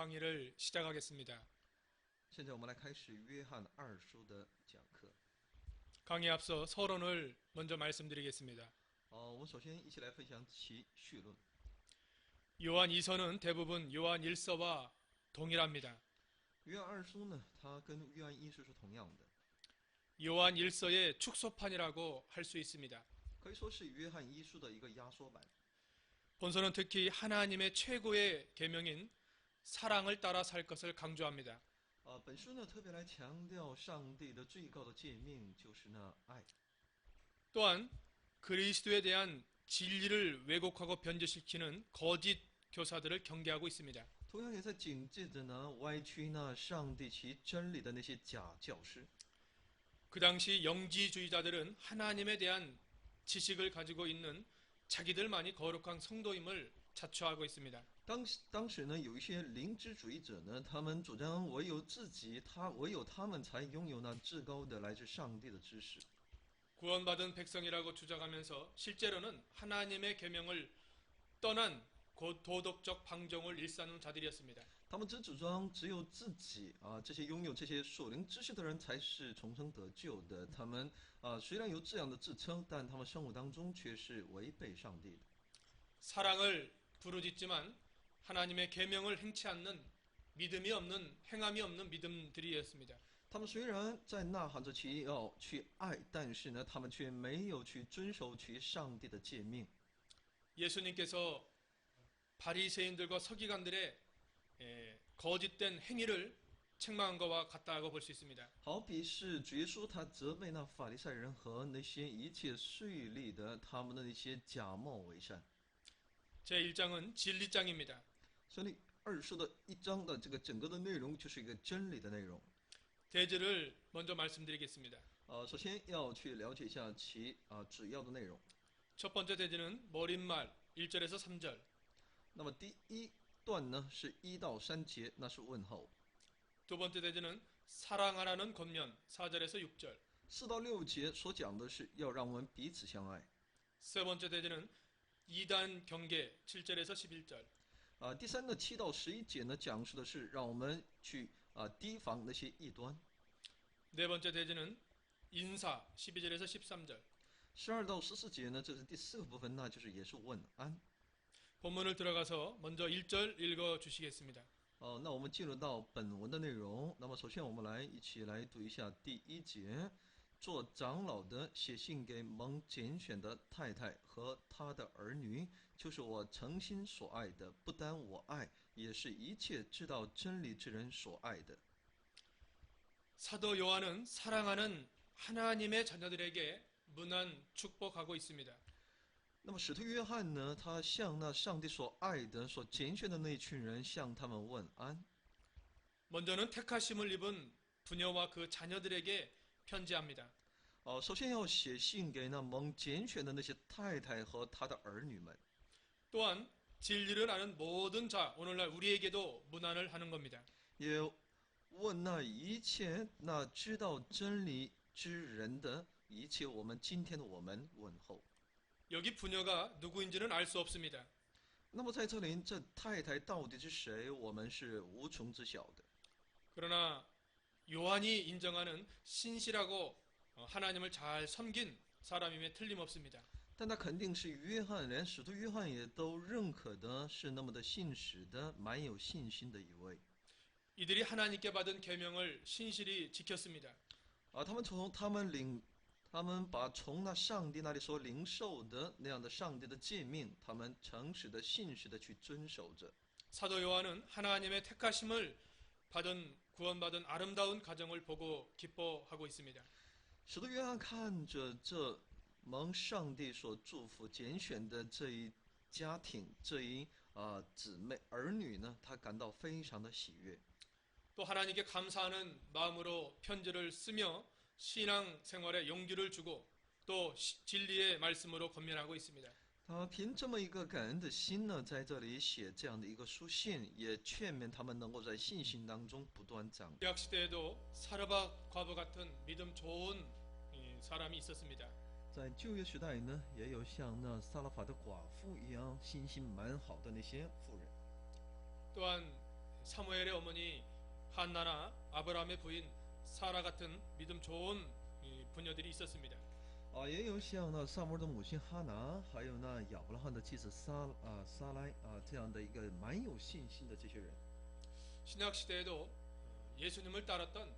강의를 시작하겠습니다. 现在我们来开始约翰二书的讲课。 강의 앞서 서론을 먼저 말씀드리겠습니다. 我们首先一起来分享其序论。 요한 2서는 대부분 요한 1서와 동일합니다. 约翰二书呢，它跟约翰一书是同样的， 요한 1서의 축소판이라고 할 수 있습니다. 可以说是约翰一书的一个压缩版。 본서는 특히 하나님의 최고의 계명인 사랑을 따라 살 것을 강조합니다. 本书呢特别来强调上帝的最高的诫命就是那爱。 또한 그리스도에 대한 진리를 왜곡하고 변질시키는 거짓 교사들을 경계하고 있습니다. 同样也在警戒着呢歪曲那上帝其真理的那些假教师。 그 당시 영지주의자들은 하나님에 대한 지식을 가지고 있는 자기들만이 거룩한 성도임을 자처하고 있습니다. 当时呢，有一些灵知主义者呢，他们主张唯有唯有他们才拥有那至高的来自上帝的知识。 구원받은 백성이라고 주장하면서 실제로는 하나님의 계명을 떠난 도덕적 방종을 일삼는 자들이었습니다. 他们只主张只有自己这些拥有这些属灵知识的人才是重生得救的。他们虽然有这样的自称，但他们生活当中却是违背上帝的。 사랑을 부르짖지만 하나님의 계명을 행치 않는 믿음이 없는 행함이 없는 믿음들이었습니다. 他们虽然在呐喊着其要去爱，但是呢，他们却没有去遵守其上帝的诫命。 예수님께서 바리새인들과 서기관들의 거짓된 행위를 책망한 것과 같다고 볼 수 있습니다. 好比是主耶稣他责备那法利赛人和那些一切税吏的他们的那些假冒伪善。 제1장은 진리장입니다. 所以二书的一章的这个整个的内容就是一个真理的内容。 대지를 먼저 말씀드리겠습니다. 首先要去了解一下其主要的内容。 첫 번째 대지는 머릿말 1절에서 3절. 那么第一段呢是1到3节，那是问候。 두 번째 대지는 사랑하라는 권면 4절에서 6절. 4到6节所讲的是要让我们彼此相爱。 세 번째 대지는 이단 경계 7절에서 11절. 第三呢7到11节呢讲述的是让我们去提防那些异端。 네 번째 대지는 인사 12절에서 13절. 12到14节呢，这是第4个部分，那就是也是问安。 본문을 들어가서 먼저 1절 읽어 주시겠습니다. 那我们进入到本文的内容。那么首先我们一起来读一下第1节。做长老的写信给蒙拣选的太太和他的儿女，就是我诚心所爱的，不单我爱，也是一切知道真理之人所爱的。 사도 요한은 사랑하는 하나님의 자녀들에게 문안 축복하고 있습니다. 那么使徒约翰呢，他向那上帝所爱的、所拣选的那一群人，向他们问安。 먼저는 택하심을 입은 부녀와 그 자녀들에게 편지합니다. 首先要写信给那蒙拣选的那些太太和他的儿女们。 또한 진리를 아는 모든 자, 오늘날 우리에게도 문안을 하는 겁니다. 也问那一切那知道真理之人的一切，我们今天的我们问候。 여기 부녀가 누구인지는 알 수 없습니다. 那么在这里，这太太到底是谁？我们是无从知晓的。 그러나 요한이 인정하는 신실하고 하나님을 잘 섬긴 사람임에 틀림없습니다. 但他肯定是约翰，连使徒约翰也都认可的，是那么的信实的，蛮有信心的一位。 이들이 하나님께 받은 계명을 신실히 지켰습니다. 他们把从那上帝那里所领受的那样的上帝的诫命，他们诚实的、信实的去遵守着。 사도 요한은 하나님의 택하심을 받은 구원받은 아름다운 가정을 보고 기뻐하고 있습니다. 使徒约翰看着这蒙上帝所祝福、拣选的这一家庭、这一姊妹儿女呢，他感到非常的喜悦。 또 하나님께 감사하는 마음으로 편지를 쓰며 신앙 생활에 용기를 주고 또 진리의 말씀으로 권면하고 있습니다. 他凭这么一个感恩的心呢，在这里写这样的一个书信，也劝勉他们能够在信心当中不断长。 구약 시대에도 사르밧 과부 같은 믿음 좋은 사람이 있었습니다. 在旧约时代呢，也有像那撒拉法的寡妇一样信心蛮好的那些妇人。 또한 사무엘의 어머니 한나나 아브라함의 부인 사라 같은 믿음 좋은 부녀들이 있었습니다. 也有像那萨摩尔的母亲哈拿，还有那亚伯拉罕的妻子撒来这样的一个蛮有信心的这些人。 신약 시대에도 예수님을 따랐던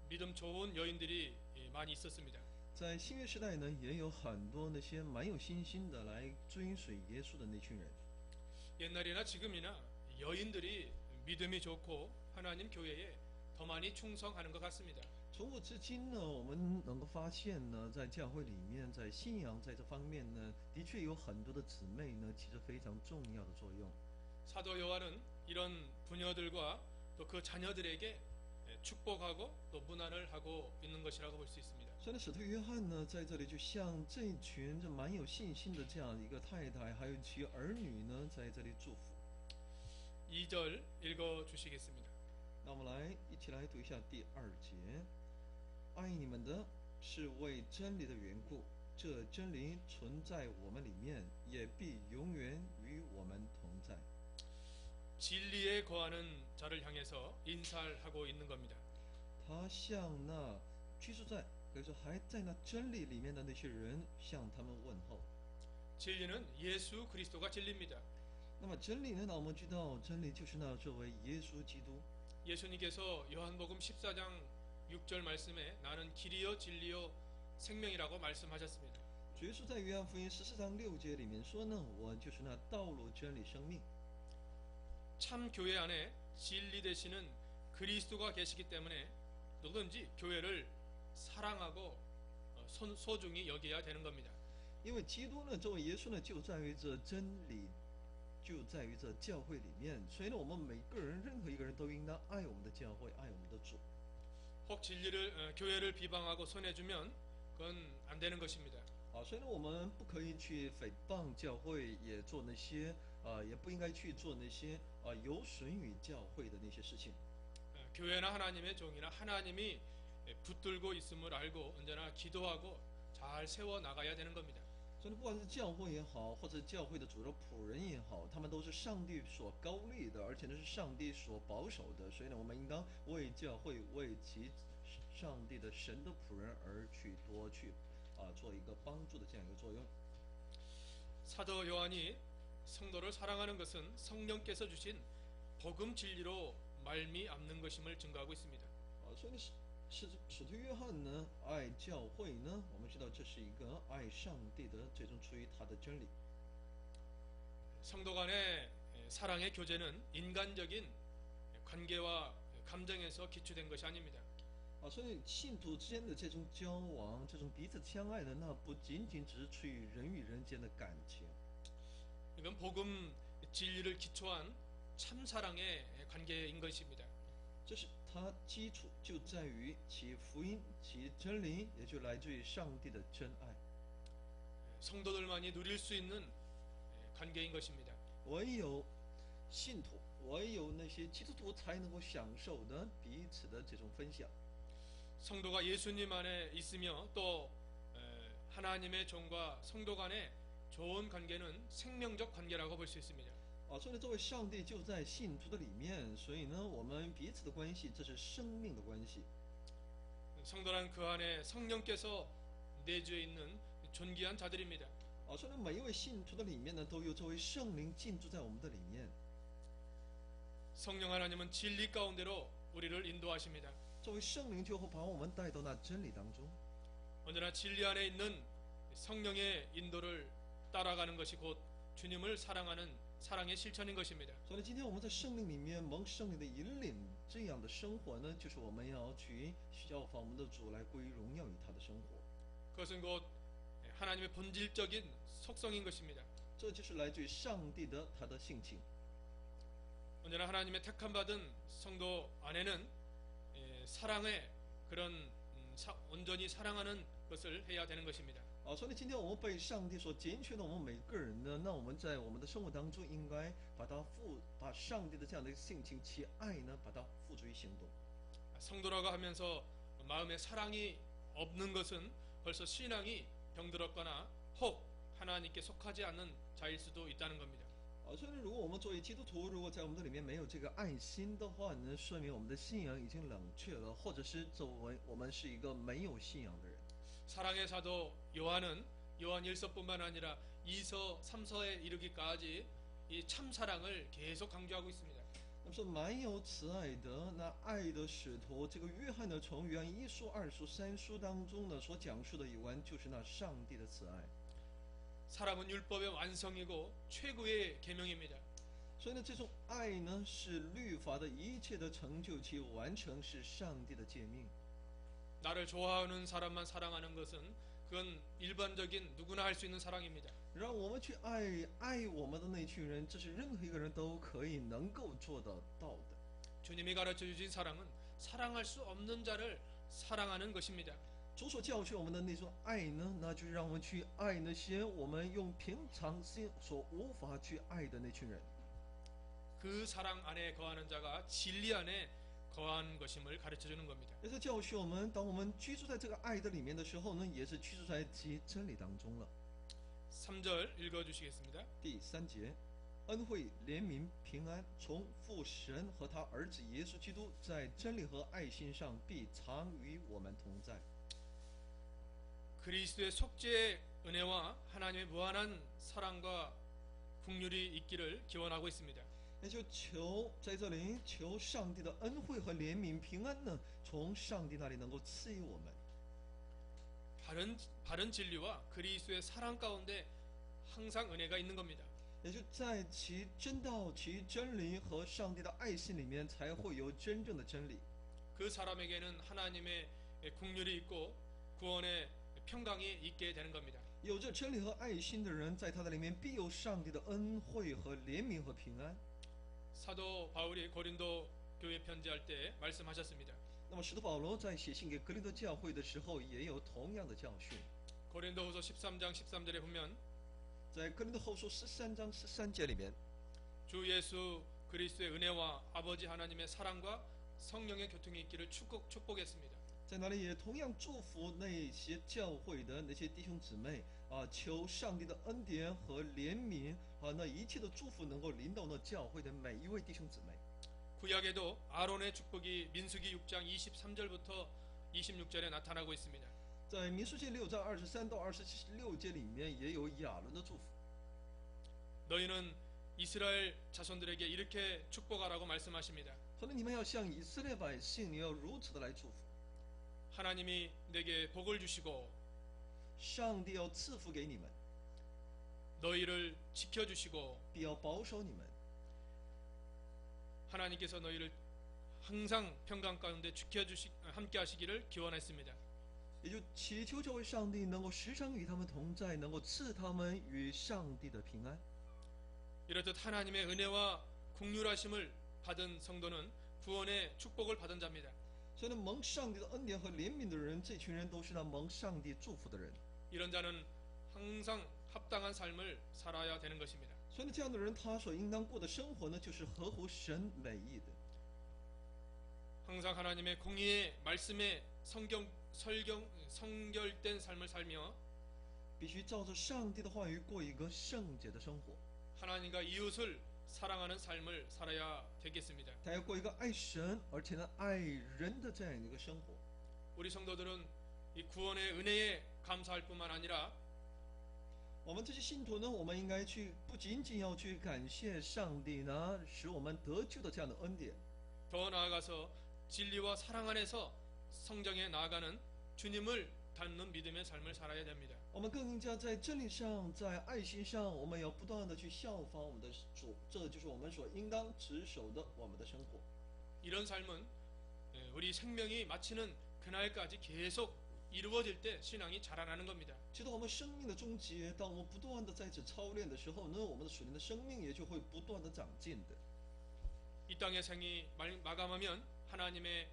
믿음 좋은 여인들이 많이 있었습니다. 在新约时代呢，也有很多那些蛮有信心的来追随耶稣的那群人。 옛날이나 지금이나 여인들이 믿음이 좋고 하나님 교회에 더 많이 충성하는 것 같습니다. 从古至今呢，我们能够发现呢，在教会里面，在信仰在这方面呢，的确有很多的姊妹呢，起着非常重要的作用。 사도 요한은 이런 부녀들과 또 그 자녀들에게 축복하고 또 문안을 하고 있는 것이라고 볼 수 있습니다. 所以呢，使徒约翰呢，在这里就向这群这蛮有信心的这样一个太太，还有其儿女呢，在这里祝福。 2절 읽어 주시겠습니다. 那我们来一起来读一下第2节。爱你们的是为真理的缘故，这真理存在我们里面，也必永远与我们同在。 진리에 거하는 자를 향해서 인사를 하고 있는 겁니다. 他向那居住在，可以说还在那真理里面的那些人，向他们问候。 진리는 예수 그리스도가 진리입니다. 那么真理呢？那我们知道，真理就是那作为耶稣基督。 예수님께서 요한복음 14장 6절 말씀에 나는 길이요 진리요 생명이라고 말씀하셨습니다. 主耶稣在约翰福音14章6节里面说呢：“我就是那道路、真理、生命。” 참 교회 안에 진리 되시는 그리스도가 계시기 때문에 누구든지 교회를 사랑하고 소중히 여겨야 되는 겁니다. 因为基督呢，作为耶稣呢，就在于这真理，就在于这教会里面。所以呢，我们每个人，任何一个人都应当爱我们的教会，爱我们的主。 혹 진리를 교회를 비방하고 손해주면 그건 안 되는 것입니다. 所以呢，我们不可以去诽谤教会，也做那些也不应该去做那些有损于教会的那些事情。 교회나 하나님의 종이나 하나님이 붙들고 있음을 알고 언제나 기도하고 잘 세워 나가야 되는 겁니다. 所以不管是教会也好，或者教会的主的仆人也好，他们都是上帝所高立的，而且呢是上帝所保守的。所以呢，我们应当为教会、为其上帝的神的仆人而去多去做一个帮助的这样一个作用。 사도 요한이 성도를 사랑하는 것은 성령께서 주신 복음 진리로 말미암는 것임을 증거하고 있습니다. 所以呢，使徒约翰呢爱教会呢，我们知道这是一个爱上帝的最终出于他的真理。 성도 간의 사랑의 교제는 인간적인 관계와 감정에서 기초된 것이 아닙니다. 所以信徒之间的这种交往，这种彼此相爱的，那不仅仅只是出于人与人间的感情。 이건 복음 진리를 기초한 참 사랑의 관계인 것입니다. 这是它基础就在于其福音、其真理，也就来自于上帝的真爱。 성도들만이 누릴 수 있는 관계인 것입니다. 唯有信徒，唯有那些基督徒才能够享受的彼此的这种分享。 성도가 예수님 안에 있으며 또 하나님의 종과 성도 간의 좋은 관계는 생명적 관계라고 볼 수 있습니다. 所以呢，作为上帝就在信徒的里面，所以呢，我们彼此的关系，这是生命的关系。 성도란 그 안에 성령께서 내주에 있는 존귀한 자들입니다. 所以呢，每一位信徒的里面呢，都有作为圣灵进驻在我们的里面。 성령 하나님은 진리 가운데로 우리를 인도하십니다. 作为圣灵，就会把我们带到那真理当中。 언제나 진리 안에 있는 성령의 인도를 따라가는 것이 곧 주님을 사랑하는 사랑의 실천인 것입니다. 所以今天我们在圣灵里面蒙圣灵的引领，这样的生活呢，就是我们要去效仿我们的主来归荣耀于他的生活。 그것은 곧 하나님의 본질적인 속성인 것입니다. 这就是来自于上帝的他的性情。 언제나 하나님의 택함 받은 성도 안에는 사랑의 그런 온전히 사랑하는 것을 해야 되는 것입니다. 所以今天我们被上帝所拣选的，我们每个人呢，那我们在我们的生活当中，应该把上帝的这样的一个性情、其爱呢，把它付诸于行动。 성도라고 하면서 마음에 사랑이 없는 것은 벌써 신앙이 병들었거나 혹 하나님께 속하지 않는 자일 수도 있다는 겁니다. 所以如果我们作为基督徒，如果在我们的里面没有这个爱心的话呢，说明我们的信仰已经冷却了，或者是作为我们是一个没有信仰的人。 사랑의 사도 요한은 요한 1서뿐만 아니라 2서, 3서에 이르기까지 이 참사랑을 계속 강조하고 있습니다. 那么说蛮有慈爱的，那爱的使徒，这个约翰呢，从约翰1书、2书、3书当中呢所讲述的有关，就是那上帝的慈爱。 사랑은 율법의 완성이고 최고의 계명입니다. 所以呢，这种爱呢，是律法的一切的成就其完成，是上帝的诫命。 나를 좋아하는 사람만 사랑하는 것은 그건 일반적인 누구나 할 수 있는 사랑입니다. 让我们去爱我们的那群人，这是任何一个人都可以能够做得到的。 주님이 가르쳐 주신 사랑은 사랑할 수 없는 자를 사랑하는 것입니다. 主所教训我们的那种爱呢，那就是让我们去爱那些我们用平常心所无法去爱的那群人。 그 사랑 안에 거하는 자가 진리 안에 거한 것임을 가르쳐 주는 겁니다. 也是教训我们，当我们居住在这个爱的里面的时候呢，也是居住在其真理当中了。 3절 읽어 주시겠습니다. 第3节，恩惠、怜悯、平安，从父神和他儿子耶稣基督在真理和爱心上必常与我们同在。 그리스도의 속죄의 은혜와 하나님의 무한한 사랑과 긍휼이 있기를 기원하고 있습니다. 也就求在这里求上帝的恩惠和怜悯、平安呢，从上帝那里能够赐予我们。 바른 진리와 그리스도의 사랑 가운데 항상 은혜가 있는 겁니다. 也就在其真道、其真理和上帝的爱心里面，才会有真正的真理。 그 사람에게는 하나님의 긍휼이 있고 구원의 평강이 있게 되는 겁니다. 有着真理和爱心的人，在他的里面必有上帝的恩惠和怜悯和平安。 사도 바울이 고린도 교회 편지할 때 말씀하셨습니다. 那么使徒保罗在写信给格林多教会的时候，也有同样的教训。 고린도후서 13장 13절에 보면 在格林多后书13章13节里面， 주 예수 그리스도의 은혜와 아버지 하나님의 사랑과 성령의 교통이 있기를 축복했습니다. 在那里也同样祝福那些教会的那些弟兄姊妹啊，求上帝的恩典和怜悯啊，那一切的祝福能够临到那教会的每一位弟兄姊妹。 구약에도 아론의 축복이 민수기 6장 23절부터 26절에 나타나고 있습니다. 在民数记6章23到26节里面，也有亚伦的祝福。 너희는 이스라엘 자손들에게 이렇게 축복하라고 말씀하십니다. 可能你们要向以色列百姓，你要如此的来祝福。 하나님이 내게 복을 주시고 上帝要赐福给你们， 너희를 지켜주시고 必要保守你们。 하나님께서 너희를 항상 평강 가운데 함께 하시기를 기원했습니다. 也就祈求这位上帝能够时常与他们同在，能够赐他们与上帝的平安。 이렇듯 하나님의 은혜와 긍휼하심을 받은 성도는 구원의 축복을 받은 자입니다. 所以呢，蒙上帝的恩典和怜悯的人，这群人都是那蒙上帝祝福的人。 이런 자는 항상 합당한 삶을 살아야 되는 것입니다. 所以呢，这样的人他所应当过的生活呢，就是合乎神美意的。 항상 하나님의 공의의 말씀에 성결된 삶을 살며 必须照着上帝的话语过一个圣洁的生活。 하나님과 이웃을 사랑하는 삶을 살아야 되겠습니다. 他要过一个爱神而且呢爱人的这样一个生活。 우리 성도들은 이 구원의 은혜에 감사할 뿐만 아니라 我们这些信徒呢，我们应该去不仅仅要去感谢上帝呢，使我们得救的这样的恩典， 더 나아가서 진리와 사랑 안에서 성장해 나아가는 주님을 닮는 믿음의 삶을 살아야 됩니다. 我们更应该在真理上，在爱心上，我们要不断的去效仿我们的主，这就是我们所应当持守的我们的生活。 이런 삶은 우리 생명이 마치는 그날까지 계속 이루어질 때 신앙이 자라나는 겁니다. 直到我们生命的终结，当我们不断的在此操练的时候呢，我们的属灵的生命也就会不断的长进的。 이 땅의 생이 마감하면 하나님의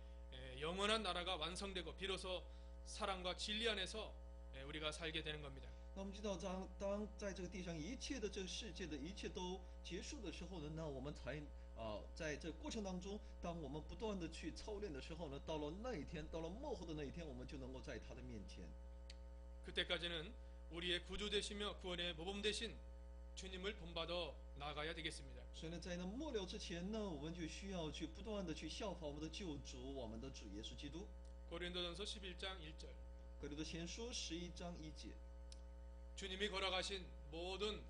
영원한 나라가 완성되고 비로소 사랑과 진리 안에서 우리가 살게 되는 겁니다. 那我们知道当在这个地上一切的这个世界的一切都结束的时候呢，那我们才在这个过程当中，当我们不断的去操练的时候呢，到了那一天，到了末后的那一天，我们就能够在他的面前。 그때까지는 우리의 구주 되시며 구원의 모범 되신 주님을 본받아 나가야 되겠습니다. 所以呢，在那末了之前呢，我们就需要去不断的去效法我们的救主，我们的主耶稣基督。 고린도전서 11장 1절. 格林多前书11章1节， 주님이 걸어가신 모든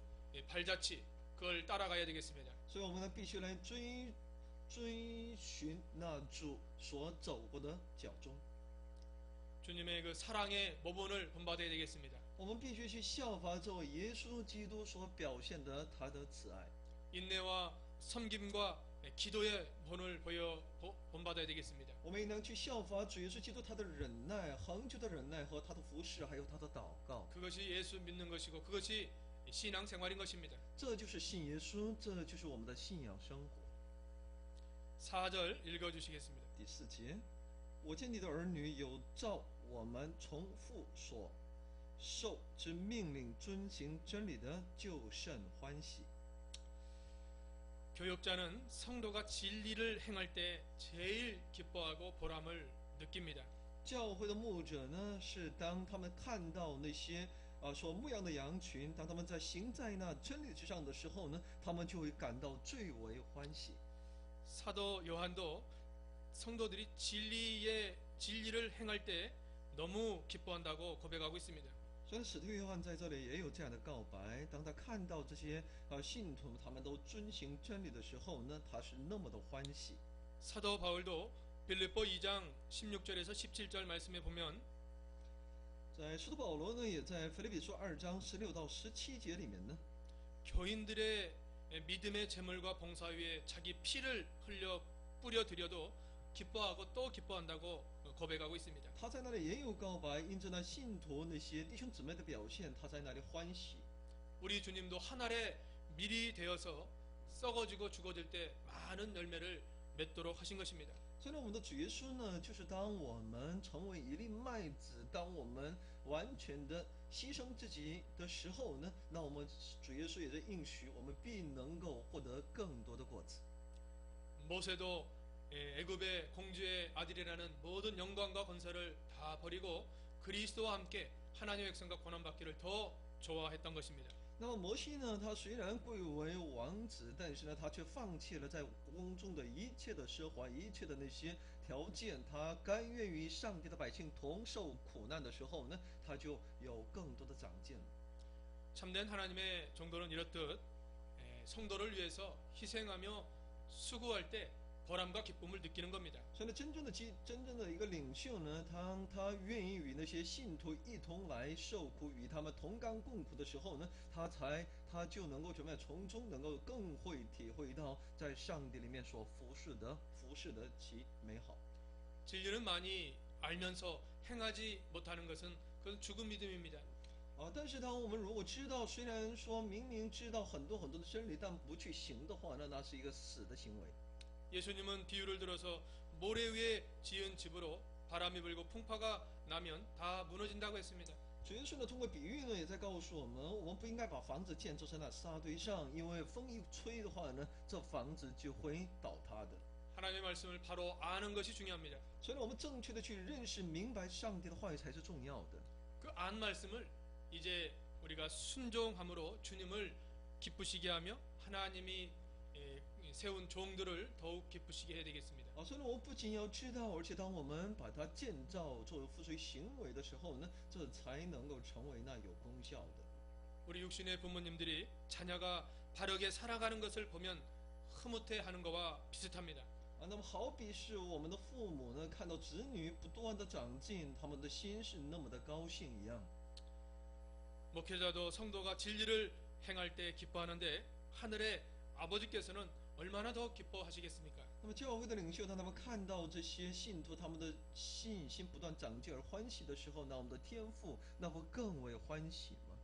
발자취 그걸 따라가야 되겠습니다. 所以我们呢必须来追寻那主所走过的脚踪。 주님의 그 사랑의 모본을 본받아야 되겠습니다. 我们必须去效法这位耶稣基督所表现的他的慈爱， 인내와 섬김과 기도의 본을 본받아야 되겠습니다. 我们也能去效法主耶稣基督他的忍耐、恒久的忍耐和他的服侍，还有他的祷告。 그것이 예수 믿는 것이고 그것이 신앙생활인 것입니다. 这就是信耶稣，这就是我们的信仰生活。 4절 읽어주시겠습니다. 第4节，我见你的儿女有照我们从父所受之命令遵行真理的，就甚欢喜。 교역자는 성도가 진리를 행할 때 제일 기뻐하고 보람을 느낍니다. 教会的牧者呢，是当他们看到那些所牧养的羊群，当他们在行在那真理之上的时候呢，他们就会感到最为欢喜。 사도 요한도 성도들이 진리를 행할 때 너무 기뻐한다고 고백하고 있습니다. 所以使徒约翰在这里也有这样的告白，当他看到这些信徒他们都遵行真理的时候呢，他是那么的欢喜。 사도 바울도 빌립보 2장 16절에서 17절 말씀에 보면 在使徒保罗呢，也在腓立比书2章16到17节里面呢， 교인들의 믿음의 제물과 봉사 위에 자기 피를 뿌려 드려도 기뻐하고 또 기뻐한다고 고백하고 있습니다. 他在那里也有告白，因着那信徒那些弟兄姊妹的表现，他在那里欢喜。 우리 주님도 한 알의 밀이 되어서 썩어지고 죽어질 때 많은 열매를 맺도록 하신 것입니다. 所以呢，我们的主耶稣呢，就是当我们成为一粒麦子，当我们完全的牺牲自己的时候呢，那我们主耶稣也在应许，我们必能够获得更多的果子。 모세도 애굽의 공주의 아들이라는 모든 영광과 권세를 다 버리고 그리스도와 함께 하나님의 백성과 고난받기를 더 좋아했던 것입니다. 那么摩西呢，他虽然贵为王子，但是呢，他却放弃了在宫中的一切的奢华，一切的那些条件，他甘愿与上帝的百姓同受苦难的时候呢，他就有更多的长进。 참된 하나님의 종도는 이렇듯 성도를 위해서 희생하며 수고할 때 보람과 기쁨을 느끼는 겁니다. 所以呢，真正的一个领袖呢，当他愿意与那些信徒一同来受苦，与他们同甘共苦的时候呢，他就能够怎么样，从中能够更会体会到在上帝里面所服侍的其美好。 진리는 많이 알면서 행하지 못하는 것은 그건 죽은 믿음입니다. 但是当我们如果知道，虽然说明明知道很多的真理，但不去行的话，那是一个死的行为。 예수님은 비유를 들어서 모래 위에 지은 집으로 바람이 불고 풍파가 나면 다 무너진다고 했습니다. 主耶稣呢，通过比喻呢，也在告诉我们，我们不应该把房子建筑在那沙堆上，因为风一吹的话呢，这房子就会倒塌的。 하나님의 말씀을 바로 아는 것이 중요합니다. 所以呢，我们正确的去认识、明白上帝的话语才是重要的。 그 안 말씀을 이제 우리가 순종함으로 주님을 기쁘시게 하며 하나님이 세운 종들을 더욱 기쁘시게 해야 되겠습니다. 所以呢，我们不仅要知道，而且当我们把它建造作为付诸行为的时候呢，这才能够成为那有功效的。 우리 육신의 부모님들이 자녀가 바르게 살아가는 것을 보면 흐뭇해하는 것과 비슷합니다. 那么好比是我们的父母呢，看到子女不断的长进，他们的心是那么的高兴一样。 목회자도 성도가 진리를 행할 때 기뻐하는데 하늘의 아버지께서는 얼마나 더 기뻐하시겠습니까? 那么教会的领袖，当他们看到这些信徒他们的信心不断长进而欢喜的时候，那我们的天父那会更为欢喜吗？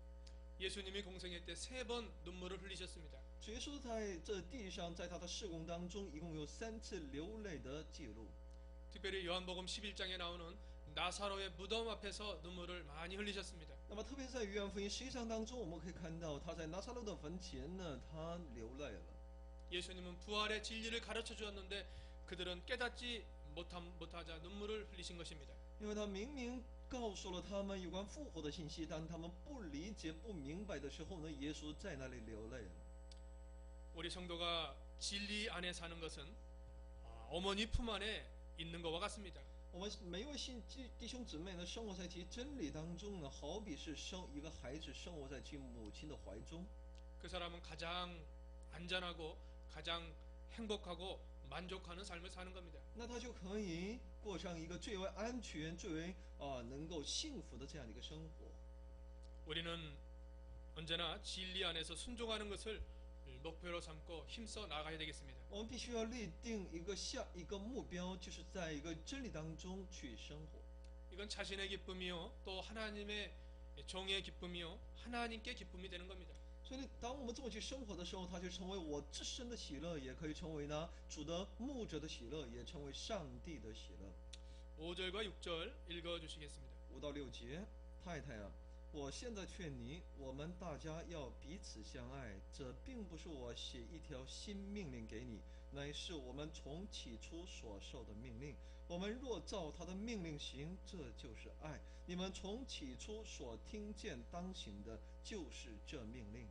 예수님이 공생애 때 3번 눈물을 흘리셨습니다. 主耶稣在这地上，在他的事工当中，一共有3次流泪的记录。 특별히 요한복음 11장에 나오는 나사로의 무덤 앞에서 눈물을 많이 흘리셨습니다. 那么特别在约翰福音11章当中，我们可以看到他在拿撒勒的坟前呢，他流泪了。 예수님은 부활의 진리를 가르쳐 주었는데 그들은 깨닫지 못하자 눈물을 흘리신 것입니다. 因为他明明告诉了他们有关复活的信息，当他们不理解、不明白的时候呢，耶稣在那里流泪了。 우리 성도가 진리 안에 사는 것은 어머니 품 안에 있는 것과 같습니다. 我们每一位弟兄姊妹呢，生活在其真理当中呢，好比是一个孩子生活在其母亲的怀中。 그 사람은 가장 안전하고 가장 행복하고 만족하는 삶을 사는 겁니다. 那他就可以过上一个最为安全、最为能够幸福的这样的一个生活。 우리는 언제나 진리 안에서 순종하는 것을 목표로 삼고 힘써 나가야 되겠습니다. 我们必须要立定一个目标，就是在一个真理当中去生活。 이건 자신의 기쁨이요 또 하나님의 종의 기쁨이요 하나님께 기쁨이 되는 겁니다. 所以，当我们这么去生活的时候，它就成为我自身的喜乐，也可以成为呢主的牧者的喜乐，也成为上帝的喜乐。 5절과 6절 읽어주시겠습니다. 5到6节，太太啊，我现在劝你，我们大家要彼此相爱。这并不是我写一条新命令给你，乃是我们从起初所受的命令。我们若照他的命令行，这就是爱。你们从起初所听见当行的，就是这命令。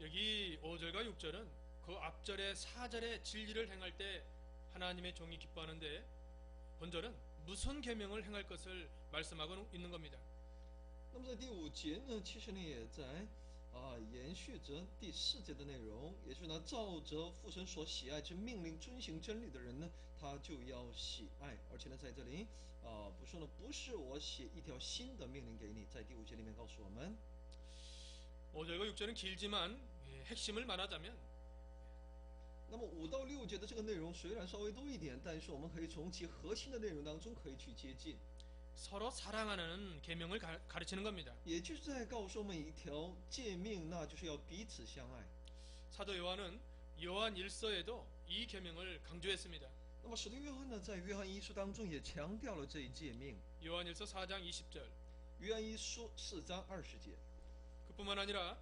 여기 5절과 6절은 그 앞절의 4절의 진리를 행할 때 하나님의 종이 기뻐하는데 본절은 무슨 계명을 행할 것을 말씀하고 있는 겁니다. 那么在第5节呢，其实呢也在延续着第4节的内容，也就是呢，照着父神所喜爱之命令遵行真理的人呢，他就要喜爱。而且呢，在这里不是呢，不是我写一条新的命令给你，在第5节里面告诉我们。 5절과 6절은 길지만 핵심을 말하자면 那么5到6节的这个内容虽然稍微多一点，但是我们可以从其核心的内容当中可以去接近。 서로 사랑하는 계명을 가르치는 겁니다. 也就是在告诉我们一条诫命，那就是要彼此相爱。 사도 요한은 요한 1서에도 이 계명을 강조했습니다. 那么使徒约翰呢，在约翰一书当中也强调了这一诫命。 요한 1서 4장 20절. 约翰一书4章20节。 그뿐만 아니라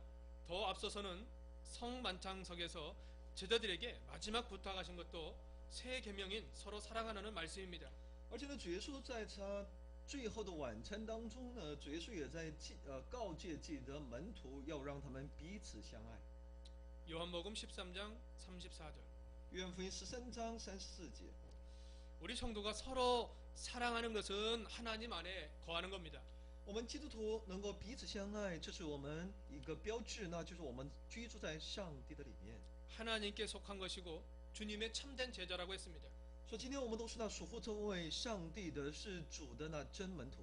더 앞서서는 성만찬석에서 제자들에게 마지막 부탁하신 것도 새 계명인 서로 사랑하라는 말씀입니다. 而且呢，主耶稣在他最后的晚餐当中呢，主耶稣也在告诫自己的门徒，要让他们彼此相爱。 요한복음 13장 34절. 约翰福音13章34节。 우리 성도가 서로 사랑하는 것은 하나님 안에 거하는 겁니다. 我们基督徒能够彼此相爱，这是我们一个标志，那就是我们居住在上帝的里面。 하나님께 속한 것이고 주님의 참된 제자라고 했습니다. 说今天我们都是那属乎这位上帝的，是主的那真门徒。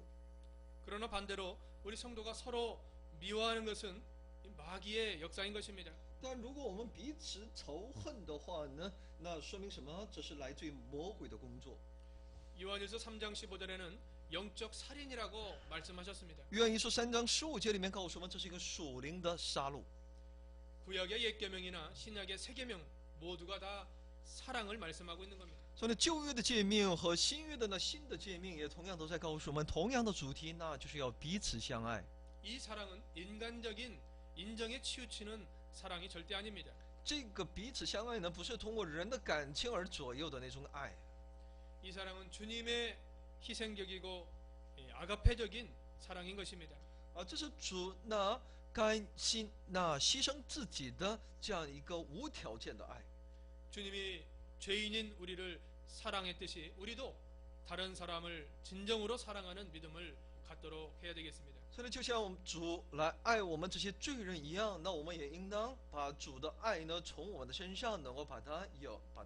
그러나 반대로 우리 성도가 서로 미워하는 것은 마귀의 역사인 것입니다. 但如果我们彼此仇恨的话呢，那说明什么？这是来自于魔鬼的工作。 요한일서 3장 15절에는 영적 살인이라고 말씀하셨습니다. 约翰一书3章15节里面告诉我们，这是一个属灵的杀戮。 구약의 옛 계명이나 신약의 새 계명 모두가 다 사랑을 말씀하고 있는 겁니다. 所以呢，旧约的诫命和新约的新的诫命也同样都在告诉我们同样的主题，那就是要彼此相爱。 이 사랑은 인간적인 인정에 치우치는 사랑이 절대 아닙니다. 这个彼此相爱呢，不是通过人的感情而左右的那种爱。 이 사랑은 주님의 희생적이고 아가페적인 사랑인 것입니다. 这是主那甘心那牺牲自己的这样一个无条件的爱。 주님이 죄인인 우리를 사랑했듯이 우리도 다른 사람을 진정으로 사랑하는 믿음을 갖도록 해야 되겠습니다. 所以就像我们主来爱我们这些罪人一样，那我们也应当把主的爱呢，从我们的身上能够把它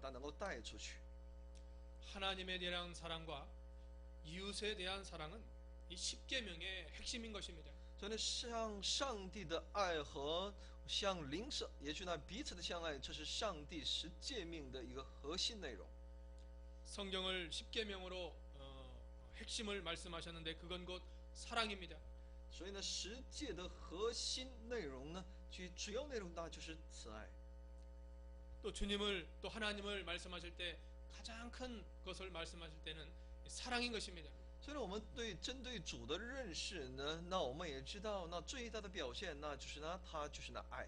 能够带出去。 하나님에 대한 사랑과 이웃에 대한 사랑은 이 십계명의 핵심인 것입니다. 所以呢，向上帝的爱和向邻舍，也就是那彼此的相爱，这是上帝十诫命的一个核心内容。 성경을 십계명으로 핵심을 말씀하셨는데 그건 곧 사랑입니다. 所以呢，十诫的核心内容呢，其主要内容那就是慈爱。 또 주님을 또 하나님을 말씀하실 때 가장 큰 것을 말씀하실 때는 사랑인 것입니다. 所以呢，我们针对主的认识呢，那我们也知道，那最大的表现，那就是呢，他就是那爱。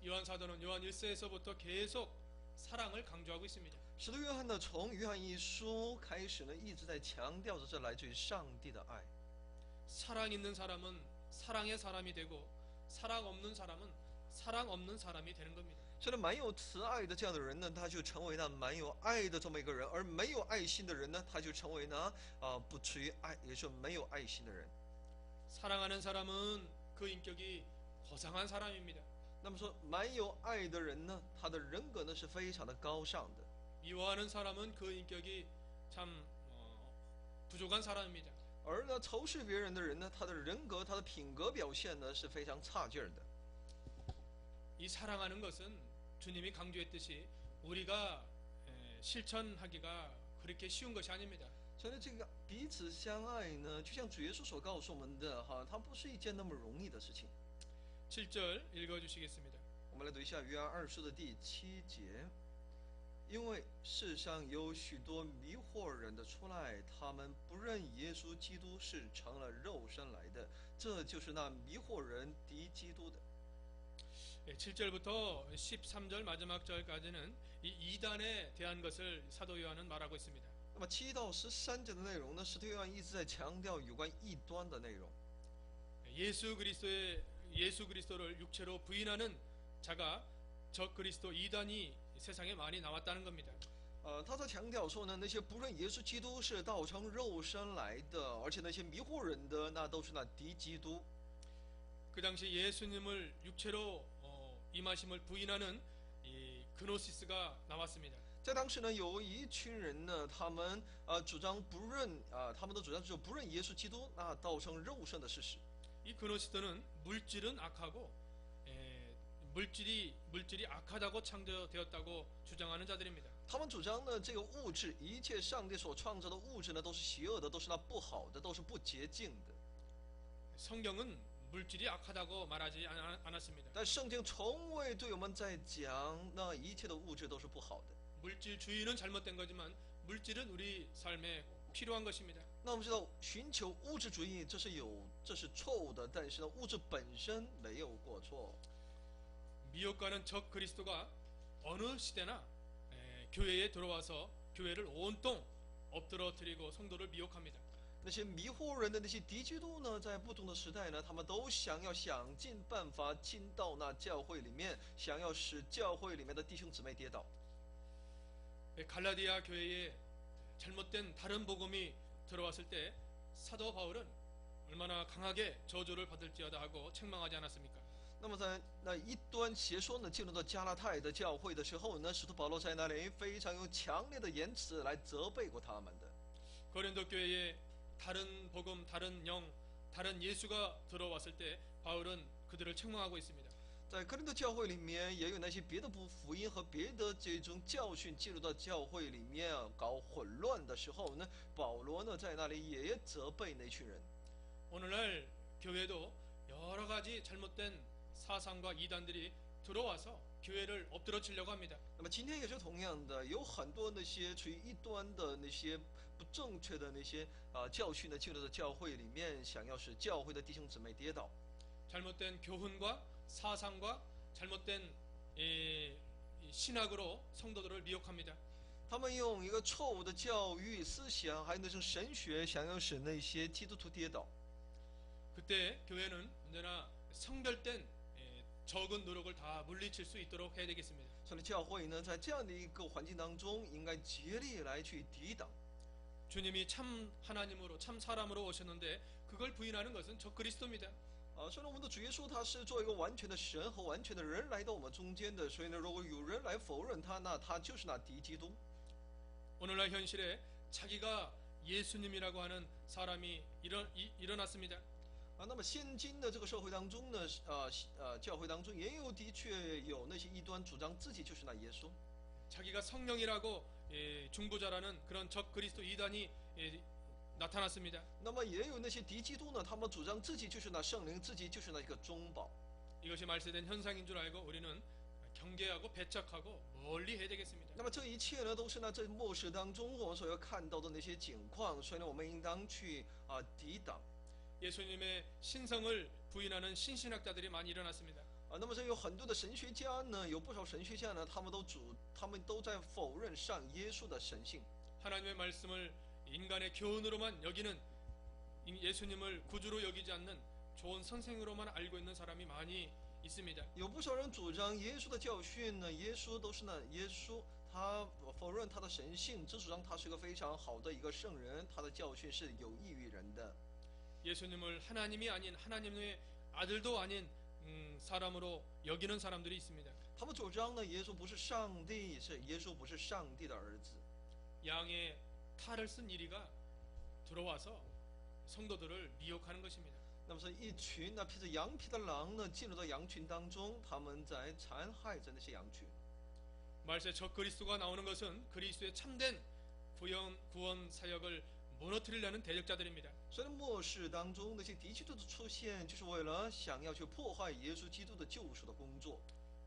요한 사도는 요한 1서에서부터 계속 사랑을 강조하고 있습니다. 使徒约翰呢，从约翰一书开始呢，一直在强调着这来自于上帝的爱。 사랑 있는 사람은 사랑의 사람이 되고 사랑 없는 사람은 사랑 없는 사람이 되는 겁니다. 所以呢，蛮有慈爱的这样的人呢，他就成为那蛮有爱的这么一个人；而没有爱心的人呢，他就成为呢不出于爱，也就是没有爱心的人。 사랑하는 사람은 그 인격이 고상한 사람입니다. 那么说，蛮有爱的人呢，他的人格呢是非常的高尚的； 미워하는 사람은 그 인격이 참 부족한 사람입니다. 而呢，仇视别人的人呢，他的人格、他的品格表现呢是非常差劲儿的。 이 사랑하는 것은 주님이 강조했듯이 우리가 실천하기가 그렇게 쉬운 것이 아닙니다. 所以呢，这个彼此相爱呢，就像主耶稣所告诉我们的哈，它不是一件那么容易的事情。 7절 읽어주시겠습니다. 我们来读一下约翰2书的第7节。 因为世上有许多迷惑人的出来，他们不认耶稣基督是成了肉身来的，这就是那迷惑人敌基督的。 7절부터 13절 마지막 절까지는 이 이단에 대한 것을 사도 요한은 말하고 있습니다. 那么7到13节的内容呢，使徒约翰一直在强调有关异端的内容。 예수 그리스도를 육체로 부인하는 자가 적 그리스도 이단이 세상에 많이 나왔다는 겁니다. 他在强调说呢，那些不认耶稣基督是道成肉身来的，而且那些迷惑人的，那都是那敌基督。 그 당시 예수님을 육체로 임하심을 부인하는 이 그노시스가 나왔습니다. 在当时呢，有一群人呢，他们主张不认他们的主张就是不认耶稣基督，那道成肉身的事实。 이 그노시스는 물질은 악하고 물질이 악하다고 창조되었다고 주장하는 자들입니다. 他们主张呢，这个物质，一切上帝所创造的物质呢，都是邪恶的，都是那不好的，都是不洁净的。 성경은 물질이 악하다고 말하지 않았습니다. 但圣经从未对我们在讲，那一切的物质都是不好的。 물질주의는 잘못된 거지만 물질은 우리 삶에 필요한 것입니다. 那我们知道，寻求物质主义这是错误的，但是呢，物质本身没有过错。 미혹가는 적 그리스도가 어느 시대나 교회에 들어와서 교회를 온통 엎드러뜨리고 성도를 미혹합니다. 那些迷惑人的那些敌基督呢，在不同的时代呢，他们都想尽办法进到那教会里面，想要使教会里面的弟兄姊妹跌倒。 갈라디아 교회에 잘못된 다른 복음이 들어왔을 때 사도 바울은 얼마나 강하게 저주를 받을지어다 하고 책망하지 않았습니까? 那么在那异端邪说呢进入到加拉太的教会的时候呢，使徒保罗在那里非常用强烈的言辞来责备过他们的。 고린도 교회에 다른 복음, 다른 영, 다른 예수가 들어왔을 때 바울은 그들을 책망하고 있습니다. 在哥林多教会里面，也有那些别的福音和别的这种教训进入到教会里面搞混乱的时候呢，保罗呢在那里也责备那群人。 오늘날 교회도 여러 가지 잘못된 사상과 이단들이 들어와서 교회를 엎드러치려고 합니다. 那么今天也是同样的，有很多那些处于异端的那些不正确的那些教训呢，进入到教会里面，想要使教会的弟兄姊妹跌倒。 잘못된 교훈과 사상과 잘못된 신학으로 성도들을 미혹합니다. 他们用一个错误的教育思想，还有那种神学，想要使那些基督徒跌倒。 그때 교회는 언제나 성결된 적은 노력을 다 물리칠 수 있도록 해야 되겠습니다. 所以教会呢，在这样的一个环境当中，应该竭力来去抵挡。 주님이 참 하나님으로 참 사람으로 오셨는데 그걸 부인하는 것은 적 그리스도입니다. 虽然我们的主耶稣他是做一个完全的神和完全的人来到我们中间的，所以呢，如果有人来否认他，那他就是那敌基督。 오늘날 현실에 자기가 예수님이라고 하는 사람이 일어났습니다. 那么现今的这个社会当中呢，教会当中也有的确有那些异端主张自己就是那耶稣。 자기가 성령이라고 중보자라는 그런 적 그리스도 이단이 나타났습니다. 那么也有那些敌基督呢，他们主张自己就是那圣灵，自己就是那一个中保。 이것이 말세된 현상인 줄 알고 우리는 경계하고 배척하고 멀리 해야 되겠습니다. 那么这一切呢，都是呢在末世当中我们所要看到的那些景况，所以呢，我们应当去抵挡。 예수님의 신성을 부인하는 신신학자들이 많이 일어났습니다. 那么这有很多的神学家呢，有不少神学家呢，他们都在否认上耶稣的神性。 하나님의 말씀을 인간의 교훈으로만 여기는 예수님을 구주로 여기지 않는 좋은 선생으로만 알고 있는 사람이 많이 있습니다. 有不少人主张耶稣的教训呢，耶稣他否认他的神性，只主张他是个非常好的一个圣人，他的教训是有益于人的。 예수님을 하나님이 아닌 하나님의 아들도 아닌 사람으로 여기는 사람들이 있습니다. 他们主张呢，耶稣不是上帝，耶稣不是上帝的儿子。 양의 탈을 쓴 이리가 들어와서 성도들을 미혹하는 것입니다. 那么是一群那披着羊皮的狼呢，进入到羊群当中，他们在残害着那些羊群。 말세 적 그리스도가 나오는 것은 그리스도의 참된 구원 사역을 무너뜨리려는 대적자들입니다. 所以末世当中那些敌基督的出现，就是为了想要去破坏耶稣基督的救赎的工作。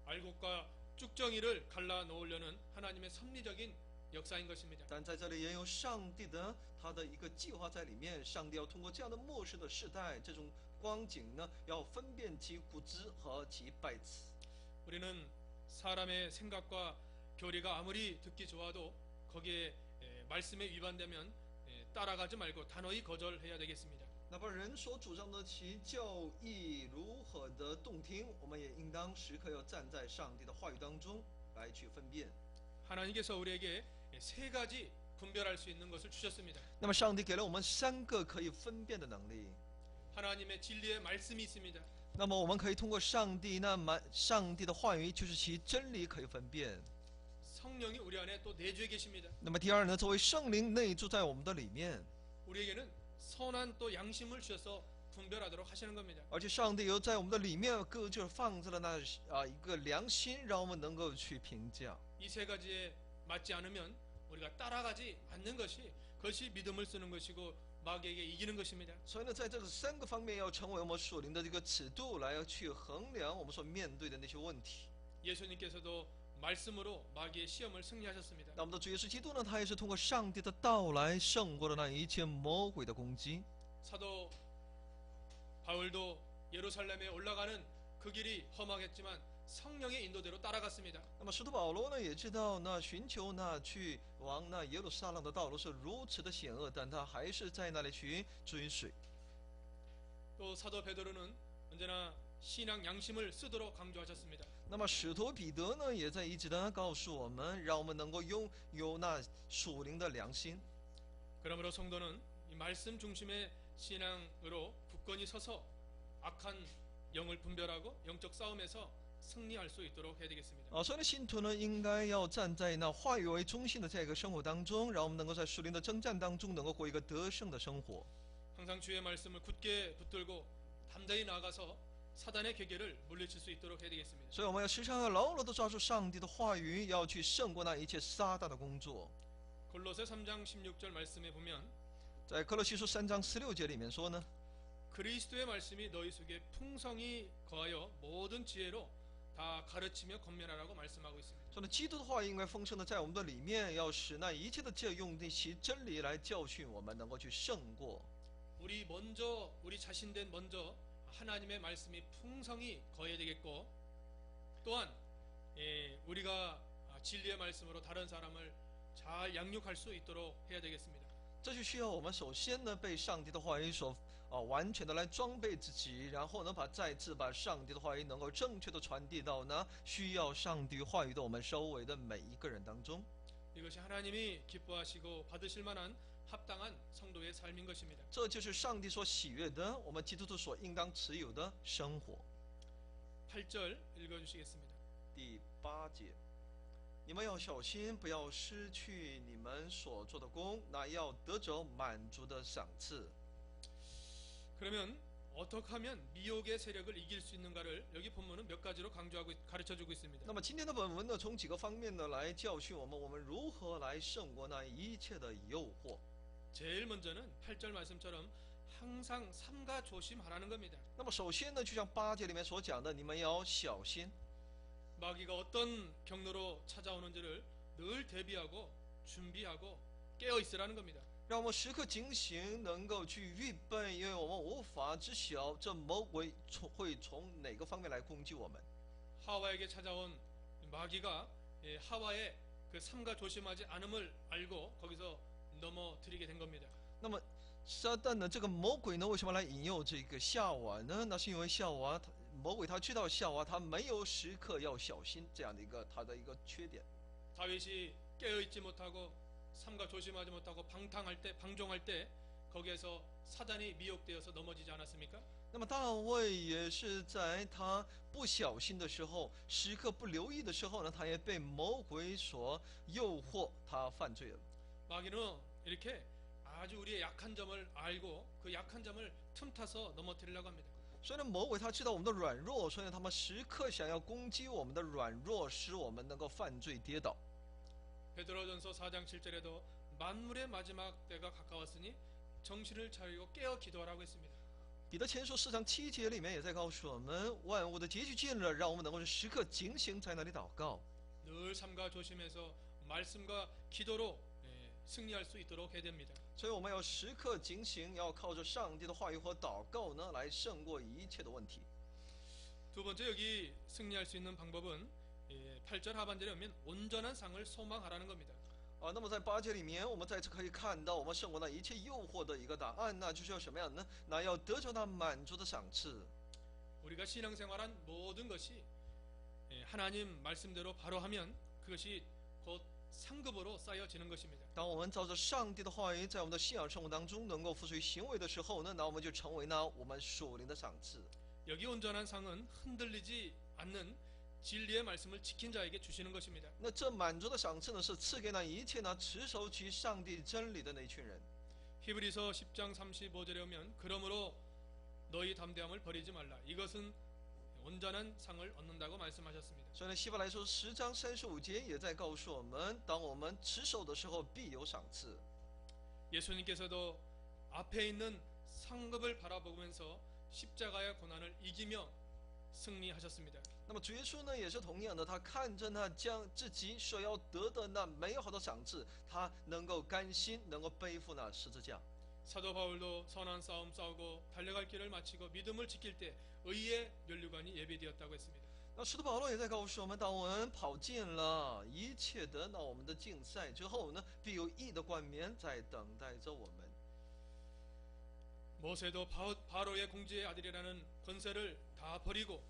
알곡과 쭉정이를 갈라 놓으려는 하나님의 섭리적인 역사인 것입니다. 但在这里也有上帝的他的一个计划在里面，上帝要通过这样的末世的世代，这种光景呢，要分辨其骨枝和其败子。 우리는 사람의 생각과 교리가 아무리 듣기 좋아도 거기에 말씀에 위반되면 따라가지 말고 단호히 거절해야 되겠습니다. 哪怕人所主张的其教义如何的动听，我们也应当时刻要站在上帝的话语当中来去分辨。 하나님께서 우리에게 세 가지 분별할 수 있는 것을 주셨습니다. 那么上帝给了我们3个可以分辨的能力。 하나님의 진리의 말씀이 있습니다. 那么我们可以通过上帝的话语，就是其真理可以分辨。 성령이 우리 안에 또 내주에 계십니다. 那么第二呢，作为圣灵内住在我们的里面， 우리에게는 선한 또 양심을 주셔서 분별하도록 하시는 겁니다. 而且上帝又在我们的里面就是放置了一个良心，让我们能够去评价。 이 세 가지에 맞지 않으면 우리가 따라가지 않는 것이 그것이 믿음을 쓰는 것이고 마귀에게 이기는 것입니다. 所以呢，在这3个方面要成为我们属灵的这个尺度，来去衡量我们所面对的那些问题。 예수님께서도 말씀으로 마귀의 시험을 승리하셨습니다. 那我们的主耶稣基督呢，他也是通过上帝的道来胜过了那一切魔鬼的攻击。 사도 바울도 예루살렘에 올라가는 그 길이 험하겠지만 성령의 인도대로 따라갔습니다. 那么使徒保罗呢，也知道那寻求去往那耶路撒冷的道路是如此的险恶，但他还是在那里去追随。 또 사도 베드로는 언제나 신앙 양심을 쓰도록 강조하셨습니다. 那么使徒彼得呢，也在一直的告诉我们，让我们能够拥有那属灵的良心。 그러므로 성도는 이 말씀 중심의 신앙으로 굳건히 서서 악한 영을 분별하고 영적 싸움에서 승리할 수 있도록 해야 되겠습니다. 所以呢，信徒呢，应该要站在那话语为中心的这个生活当中，让我们能够在属灵的征战当中，能够过一个得胜的生活。 항상 주의 말씀을 굳게 붙들고 담대히 나아가서 사단의 계계를 물리칠 수 있도록 해야 되겠습니다. 所以我们要时常要牢牢地抓住上帝的话语，要去胜过那一切撒旦的工作。 골로새 3장 16절 말씀에 보면 在哥罗西书3章16节里面说呢， 그리스도의 말씀이 너희 속에 풍성히 거하여 모든 지혜로 다 가르치며 권면하라고 말씀하고 있습니다. 说呢，基督的话应该丰盛的在我们的里面，要使那一切的借用那其真理来教训我们，能够去胜过。 우리 자신된 먼저 하나님의 말씀이 풍성히 거해야 되겠고 또한 우리가 진리의 말씀으로 다른 사람을 잘 양육할 수 있도록 해야 되겠습니다. 这就需要我们首先呢被上帝的话语所完全的来装备自己，然后呢再次把上帝的话语能够正确的传递到呢需要上帝话语的我们周围的每一个人当中。 이것이 하나님이 기뻐하시고 받으실 만한 합당한 성도의 삶인 것입니다. 这就是上帝所喜悦的，我们基督徒所应当持有的生活。 8절 읽어주시겠습니다. 第8节，你们要小心，不要失去你们所做的功，那要得着满足的赏赐。 그러면 어떻게 하면 미혹의 세력을 이길 수 있는가를 여기 본문은 몇 가지로 강조하고 가르쳐주고 있습니다. 那么今天的本文呢，从几个方面呢来教训我们如何来胜过那一切的诱惑。 제일 먼저는 8절 말씀처럼 항상 삼가 조심하라는 겁니다. 那么首先呢，就像8节里面所讲的，你们要小心。 마귀가 어떤 경로로 찾아오는지를 늘 대비하고 준비하고 깨어 있으라는 겁니다. 让我们时刻警醒，能够去预备，因为我们无法知晓这魔鬼会从哪个方面来攻击我们。 하와에게 찾아온 마귀가 하와의 그 삼가 조심하지 않음을 알고 거기서 넘어뜨리게 된 겁니다. 那么，撒旦呢，这个魔鬼呢，为什么来引诱这个夏娃呢？那是因为夏娃，魔鬼他知道夏娃他没有时刻要小心这样的一个他的一个缺点。 다윗이 깨어 있지 못하고 삼가 조심하지 못하고 방종할 때 거기에서 사단이 미혹되어서 넘어지지 않았습니까? 那么大卫也是在他不小心的时候，时刻不留意的时候呢，他也被魔鬼所诱惑，他犯罪了。 마귀는 이렇게 아주 우리의 약한 점을 알고 그 약한 점을 틈타서 넘어뜨리려고 합니다. 所以呢，魔鬼他知道我们的软弱，所以呢，他们时刻想要攻击我们的软弱，使我们能够犯罪跌倒。 베드로전서 4장 7절에도 만물의 마지막 때가 가까웠으니 정신을 차리고 깨어 기도하라고 했습니다. 彼得前书4章7节里面也在告诉我们，万物的结局近了，让我们能够时刻警醒，在那里祷告。 늘 삼가 조심해서 말씀과 기도로 승리할 수 있도록 해야 됩니다. 所以我们要时刻警醒，要靠着上帝的话语和祷告呢，来胜过一切的问题。 두 번째 여기 승리할 수 있는 방법은 8절 하반절에 보면 온전한 상을 소망하라는 겁니다. 那么在8节里面，我们再次可以看到，我们胜过那一切诱惑的一个答案，那就是要什么样呢？那要得着那满足的赏赐。 우리가 신앙생활한 모든 것이 하나님 말씀대로 바로 하면 그것이 곧 상급으로 쌓여지는 것입니다. 当我们照着上帝的话语，在我们的信仰生活当中能够付随行为的时候呢，那我们就成为呢我们属灵的赏赐。 여기 온전한 상은 흔들리지 않는 진리의 말씀을 지킨 자에게 주시는 것입니다. 那这满足的赏赐呢，是赐给那一切呢持守其上帝真理的那一群人。 히브리서 10장 35절에 오면 그러므로 너희 담대함을 버리지 말라. 이것은 온전한 상을 얻는다고 말씀하셨습니다. 所以呢，希伯来书10章35节也在告诉我们，当我们持守的时候，必有赏赐。 예수님께서도 앞에 있는 상급을 바라보면서 십자가의 고난을 이기며 승리하셨습니다. 那么主耶稣呢，也是同样的，他看着那将自己所要得的那美好的赏赐，他能够甘心，能够背负那十字架。 사도 바울도 선한 싸움 싸우고 달려갈 길을 마치고 믿음을 지킬 때 의의 면류관이 예비되었다고 했습니다. 那使徒保罗也在告诉我们，当我们跑尽了一切的那我们的竞赛之后呢，必有义的冠冕在等待着我们。 모세도 바로의 공주의 아들이라는 권세를 다 버리고